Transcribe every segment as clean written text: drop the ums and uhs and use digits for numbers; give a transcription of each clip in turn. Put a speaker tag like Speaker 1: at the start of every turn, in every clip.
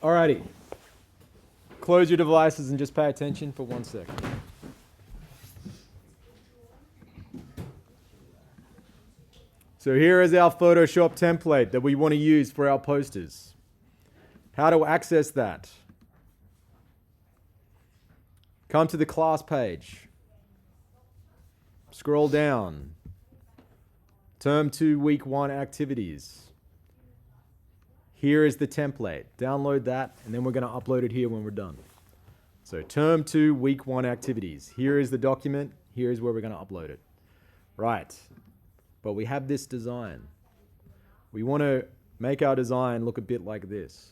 Speaker 1: Alrighty. Close your devices and just pay attention for 1 second. So here is our Photoshop template that we want to use for our posters. How to access that? Come to the class page. Scroll down. Term 2, week 1 activities. Here is the template. Download that, and then we're going to upload it here when we're done. So term 2, week 1 activities. Here is the document. Here's where we're going to upload it. Right. But we have this design. We want to make our design look a bit like this.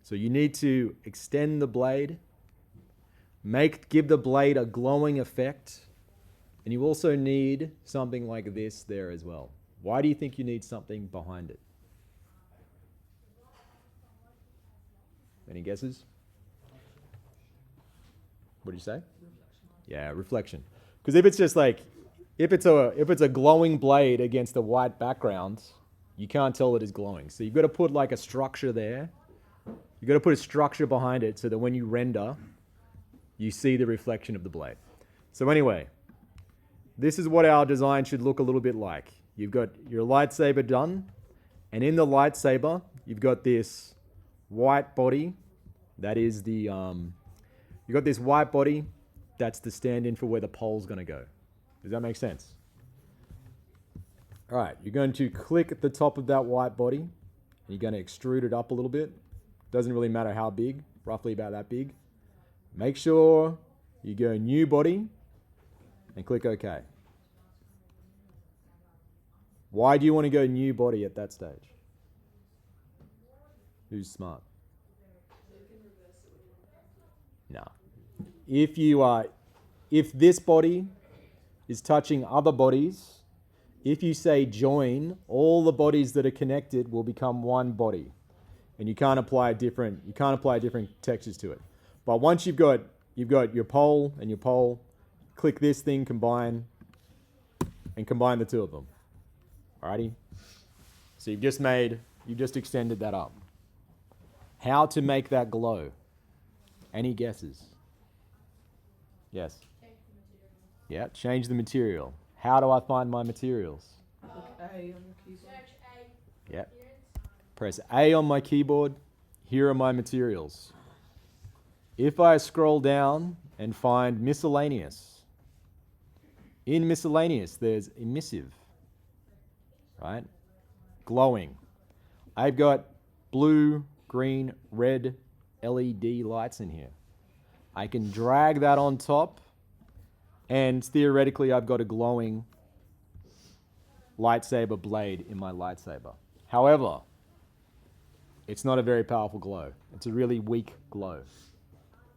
Speaker 1: So you need to extend the blade, give the blade a glowing effect, and you also need something like this there as well. Why do you think you need something behind it? Any guesses? What did you say? Yeah, reflection. Because if it's just like, if it's a glowing blade against a white background, you can't tell it is glowing. So you've got to put like a structure there. You've got to put a structure behind it so that when you render, you see the reflection of the blade. So anyway, this is what our design should look a little bit like. You've got your lightsaber done, and in the lightsaber, you've got this white body. That is the, you've got this white body. That's the stand-in for where the pole's going to go. Does that make sense? All right, you're going to click at the top of that white body, and you're going to extrude it up a little bit. Doesn't really matter how big, roughly about that big. Make sure you go new body and click OK. Why do you want to go new body at that stage? Who's smart? No. If this body is touching other bodies, if you say join, all the bodies that are connected will become one body. And you can't apply different textures to it. But once you've got your pole and your pole, click this thing, combine, and combine the two of them. Alrighty? So you've just extended that up. How to make that glow? Any guesses? Yes? Yeah, change the material. How do I find my materials?
Speaker 2: Click A on your keyboard.
Speaker 3: Search A.
Speaker 1: Yeah. Press A on my keyboard. Here are my materials. If I scroll down and find miscellaneous, in miscellaneous there's emissive, right? Glowing. I've got blue, green, red LED lights in here. I can drag that on top, and theoretically I've got a glowing lightsaber blade in my lightsaber. However, it's not a very powerful glow. It's a really weak glow.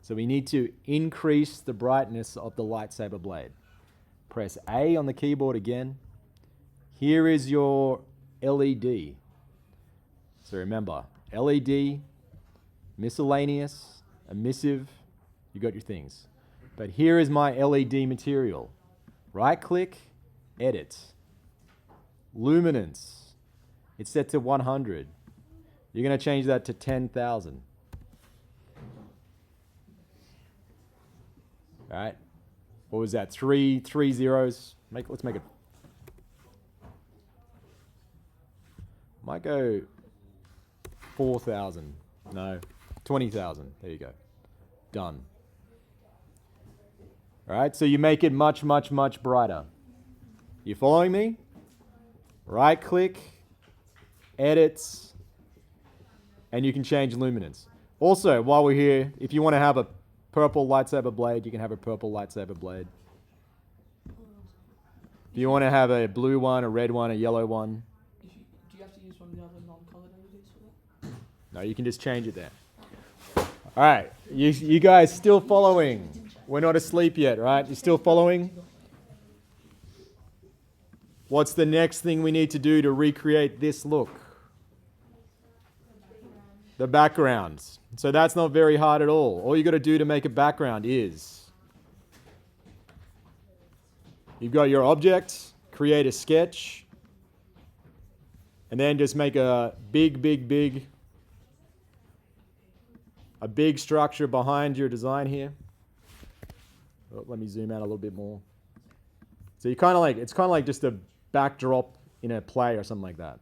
Speaker 1: So we need to increase the brightness of the lightsaber blade. Press A on the keyboard again. Here is your LED. So remember, LED, miscellaneous, emissive, you got your things. But here is my LED material. Right click, edit. Luminance. It's set to 100. You're going to change that to 10,000. All right. What was that? Three zeros. Let's make it. Might go 4,000. No, 20,000. There you go. Done. All right. So you make it much, much, much brighter. You following me? Right click, edit, and you can change luminance. Also, while we're here, if you want to have a purple lightsaber blade, you can have a purple lightsaber blade. If you want to have a blue one, a red one, a yellow one.
Speaker 2: Do you have to use one of the other non-colored LEDs for that?
Speaker 1: No, you can just change it there. All right, you guys still following? We're not asleep yet, right? You're still following? What's the next thing we need to do to recreate this look? The backgrounds. So that's not very hard at all. All you got to do to make a background is you've got your object, create a sketch, and then just make a big a big structure behind your design here. Oh, let me zoom out a little bit more. So you kind of like, it's kind of like just a backdrop in a play or something like that.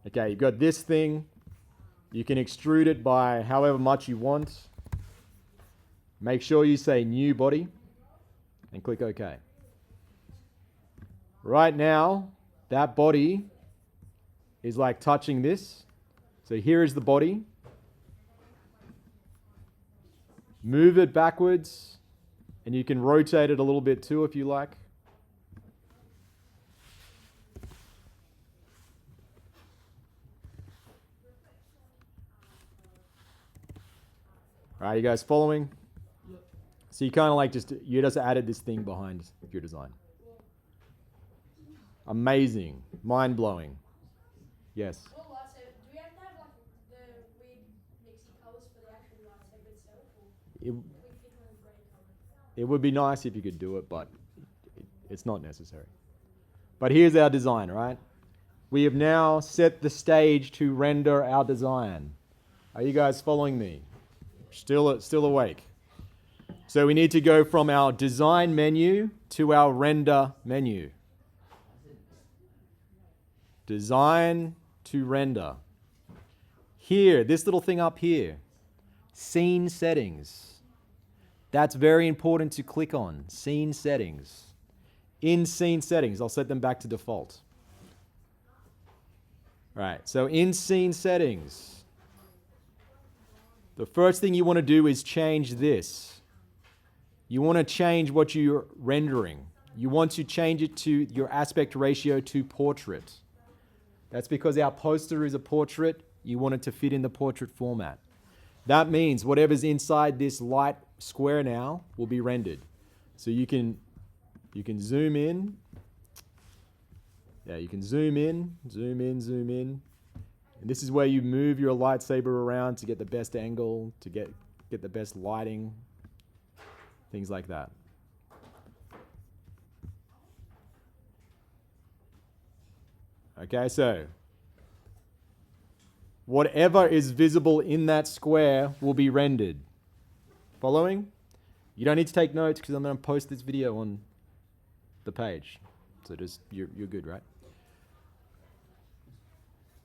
Speaker 1: Okay, you've got this thing. You can extrude it by however much you want. Make sure you say new body and click OK. Right now, that body is like touching this. So here is the body. Move it backwards, and you can rotate it a little bit too if you like. All right, you guys following?
Speaker 2: Yep.
Speaker 1: So you kind of like you just added this thing behind your design. Amazing, mind-blowing. Yes?
Speaker 3: Do we have to have like the weird mixy colours for the actual lightsaber itself, or
Speaker 1: It,
Speaker 3: we pick one grey colour?
Speaker 1: it would be nice if you could do it, but it's not necessary. But here's our design, right? We have now set the stage to render our design. Are you guys following me? Still awake? So we need to go from our design menu to our render menu. Design to render. Here, this little thing up here, scene settings. That's very important to click on, scene settings. In scene settings, I'll set them back to default. Right, so in scene settings, the first thing you want to do is change this. You want to change what you're rendering. You want to change it to your aspect ratio to portrait. That's because our poster is a portrait. You want it to fit in the portrait format. That means whatever's inside this light square now will be rendered. So you can zoom in. Yeah, you can zoom in, zoom in, zoom in. And this is where you move your lightsaber around to get the best angle, to get the best lighting, things like that. Okay, so whatever is visible in that square will be rendered. Following? You don't need to take notes because I'm going to post this video on the page. So just you're good, right?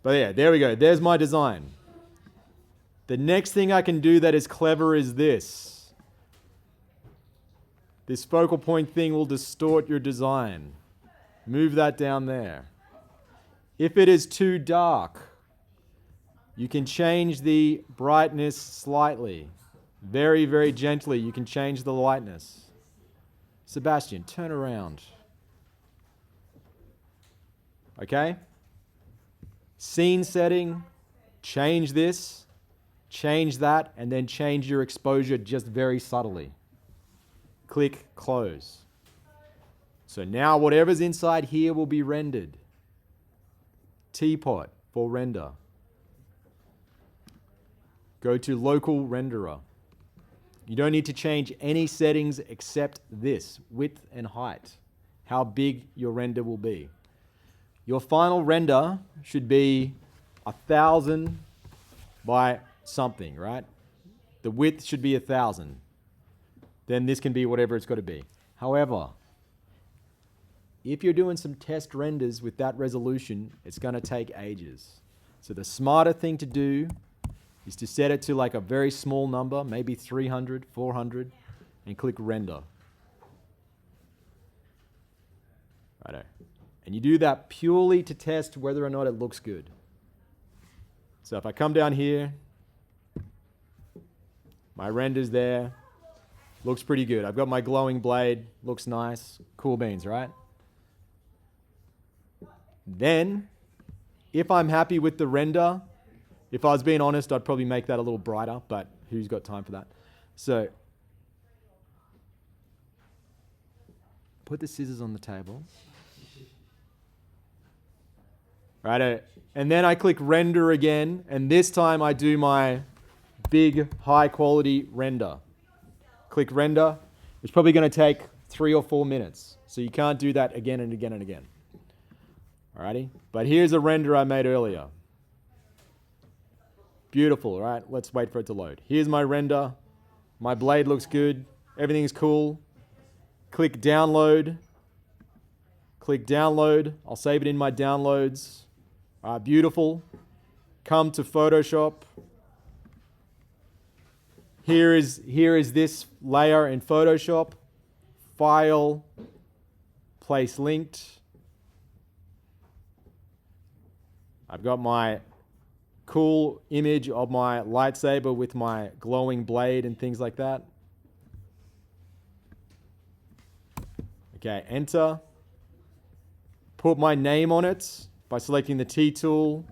Speaker 1: But yeah, there we go. There's my design. The next thing I can do that is clever is this. This focal point thing will distort your design. Move that down there. If it is too dark, you can change the brightness slightly. Very, very gently, you can change the lightness. Sebastian, turn around. Okay? Scene setting, change this, change that, and then change your exposure just very subtly. Click close. So now whatever's inside here will be rendered. Teapot for render. Go to local renderer. You don't need to change any settings except this, width and height, how big your render will be. Your final render should be 1,000 by something, right? The width should be 1,000. Then this can be whatever it's got to be. However, if you're doing some test renders with that resolution, it's going to take ages. So the smarter thing to do is to set it to like a very small number, maybe 300, 400, and click render. Righto. And you do that purely to test whether or not it looks good. So if I come down here, my render's there, looks pretty good. I've got my glowing blade, looks nice, cool beans, right? Then, if I'm happy with the render, if I was being honest, I'd probably make that a little brighter, but who's got time for that? So, put the scissors on the table. Right, and then I click render again, and this time I do my big high quality render. Click render. It's probably going to take 3 or 4 minutes, so you can't do that again and again and again. Alrighty, but here's a render I made earlier. Beautiful, right? Let's wait for it to load. Here's my render. My blade looks good. Everything's cool. Click download. Click download. I'll save it in my downloads. Beautiful. Come to Photoshop. Here is this layer in Photoshop. File. Place linked. I've got my cool image of my lightsaber with my glowing blade and things like that. Okay, enter. Put my name on it by selecting the T tool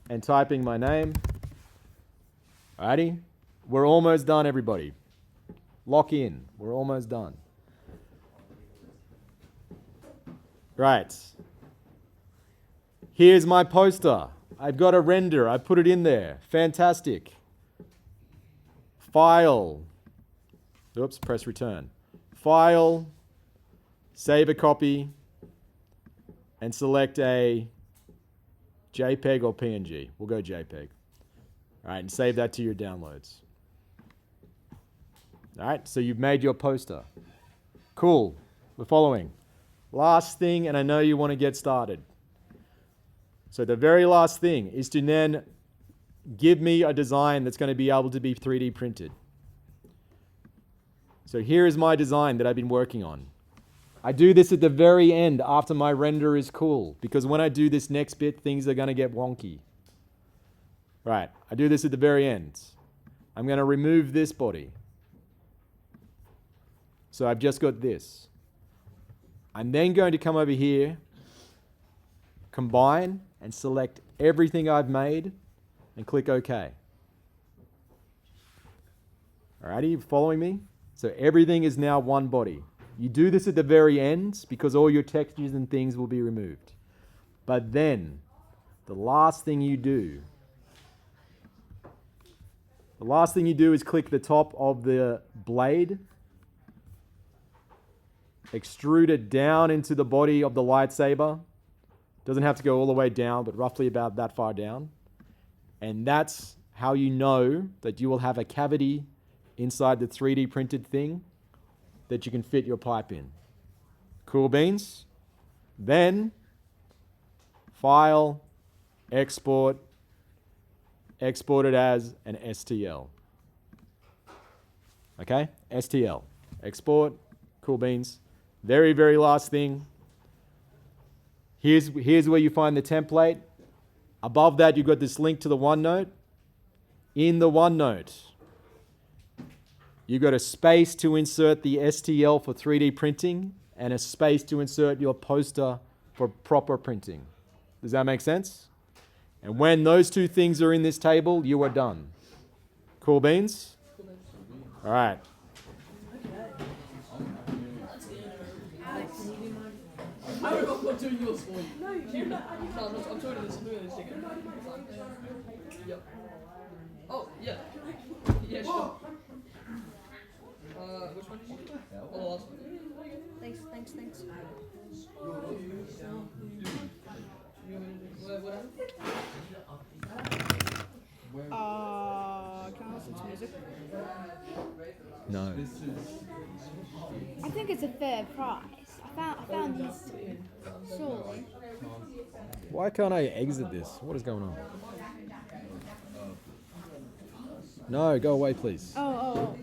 Speaker 1: and typing my name. Alrighty, we're almost done, everybody. Lock in, we're almost done. Right. Here's my poster. I've got a render. I put it in there. Fantastic. File. Oops, press return. File. Save a copy. And select a JPEG or PNG. We'll go JPEG. All right, and save that to your downloads. All right, so you've made your poster. Cool. We're following. Last thing, and I know you want to get started. So the very last thing is to then give me a design that's going to be able to be 3D printed. So here is my design that I've been working on. I do this at the very end after my render is cool, because when I do this next bit, things are going to get wonky. Right, I do this at the very end. I'm going to remove this body. So I've just got this. I'm then going to come over here, combine, and select everything I've made and click OK. Alrighty, you following me? So everything is now one body. You do this at the very end because all your textures and things will be removed. But then, the last thing you do is click the top of the blade, extrude it down into the body of the lightsaber. Doesn't have to go all the way down, but roughly about that far down. And that's how you know that you will have a cavity inside the 3D printed thing that you can fit your pipe in. Cool beans? Then, file, export it as an STL. Okay? STL. Export, cool beans. Very, very last thing. Here's where you find the template. Above that, you've got this link to the OneNote. In the OneNote, you've got a space to insert the STL for 3D printing and a space to insert your poster for proper printing. Does that make sense? And when those two things are in this table, you are done. Cool beans? All right.
Speaker 2: I'm not doing yours for you. No, you're not. No, I'm doing this. I'm doing this again. Yep. Oh, yeah. Yeah, sure. Which one did you do? Oh, the last one.
Speaker 3: Thanks.
Speaker 2: What happened?
Speaker 4: Can I listen to music?
Speaker 1: No.
Speaker 4: I think it's a fair price. I found these two. Surely.
Speaker 1: Why can't I exit this? What is going on? No, go away, please.
Speaker 4: Oh.